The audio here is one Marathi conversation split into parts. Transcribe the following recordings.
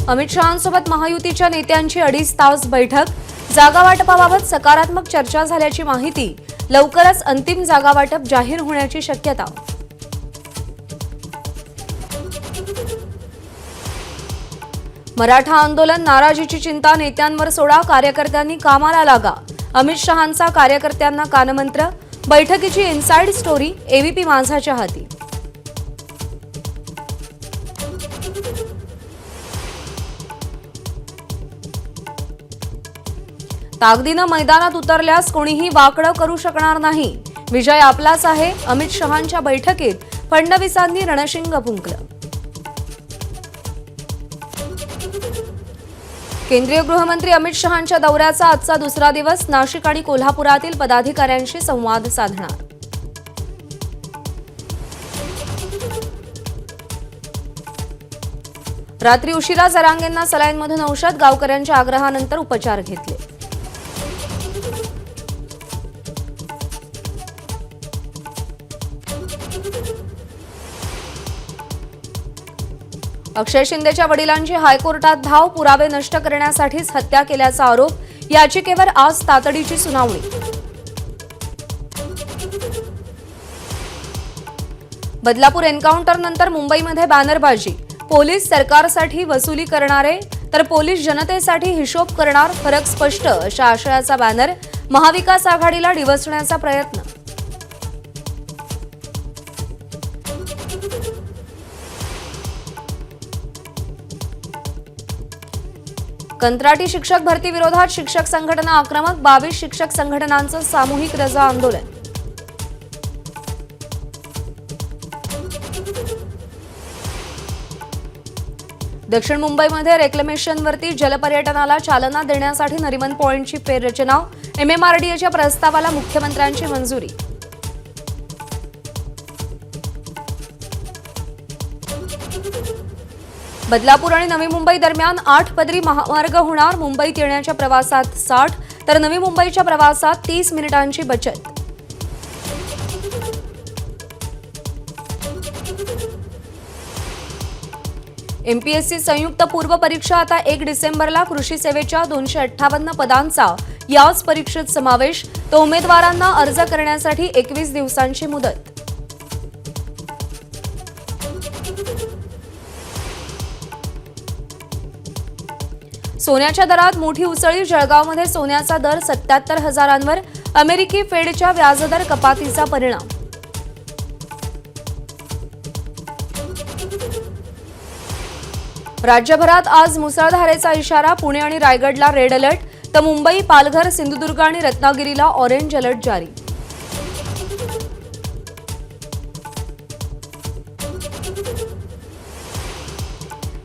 अमित शहांसोबत महायुतीच्या नेत्यांची 2.5 तास बैठक। जागा वाटपाबाबत सकारात्मक चर्चा झाल्याची माहिती। लवकरच अंतिम जागा वाटप जाहीर होण्याची शक्यता। मराठा आंदोलन नाराजीची चिंता नेत्यांवर सोडा, कार्यकर्त्यांनी कामाला लागा। अमित शहांचा कार्यकर्त्यांना कानमंत्र। बैठकीची इनसाइड स्टोरी एबीपी माझाच्या हाती। ताकदीनं मैदानात उतरल्यास कोणीही वाकडं करू शकणार नाही। विजय आपलाच आहे। अमित शहांच्या बैठकीत फडणवीसांनी रणशिंग फुंकलं। केंद्रीय गृहमंत्री अमित शहांच्या दौऱ्याचा आजचा दुसरा दिवस। नाशिक आणि कोल्हापुरातील पदाधिकाऱ्यांशी संवाद साधणार। रात्री उशिरा जरांगेंना सलाईनमधून औषध। गावकऱ्यांच्या आग्रहानंतर उपचार घेतले। अक्षय शिंदेच्या वडिलांची हायकोर्टात धाव। पुरावे नष्ट करण्यासाठीच हत्या केल्याचा आरोप। याचिकेवर आज तातडीची सुनावणी। बदलापूर एन्काउंटरनंतर मुंबईमध्ये बॅनरबाजी। पोलीस सरकारसाठी वसुली करणारे तर पोलीस जनतेसाठी हिशोब करणार, फरक स्पष्ट अशा आशयाचा बॅनर। महाविकास आघाडीला डिवचण्याचा प्रयत्न। कंत्राटी शिक्षक भरती विरोधात शिक्षक संघटना आक्रमक। 22 शिक्षक संघटनांचं सामूहिक रजा आंदोलन। दक्षिण मुंबईमध्ये रेक्लेमेशनवरती जलपर्यटनाला चालना देण्यासाठी नरिमन पॉइंटची फेररचना। एमएमआरडीएच्या प्रस्तावाला मुख्यमंत्र्यांची मंजुरी। बदलापूर आणि नवी मुंबई दरम्यान 8 पदरी महामार्ग होणार। मुंबईत येण्याच्या प्रवासात 60 तर नवी मुंबईच्या प्रवासात 30 मिनिटांची बचत। एमपीएससी संयुक्त पूर्व परीक्षा आता 1 डिसेंबरला। कृषी सेवेच्या 258 पदांचा याच परीक्षेत समावेश। तर उमेदवारांना अर्ज करण्यासाठी 21 दिवसांची मुदत। सोन्याच्या दरात मोठी उसळी। जळगावमध्ये सोन्याचा दर 77,000 अमेरिकी फेडच्या व्याजदर कपातीचा परिणाम। राज्यभरात आज मुसळधारेचा इशारा। पुणे आणि रायगडला रेड अलर्ट तर मुंबई, पालघर, सिंधुदुर्ग आणि रत्नागिरीला ऑरेंज अलर्ट जारी।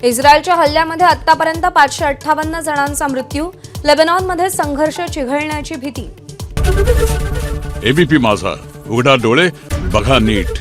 इस्रायलच्या हल्ल्यामध्ये आतापर्यंत 558 जणांचा मृत्यू। लेबनॉनमध्ये संघर्ष चिघळण्याची भीती। एबीपी माझा, उघडा डोळे बघा नीट।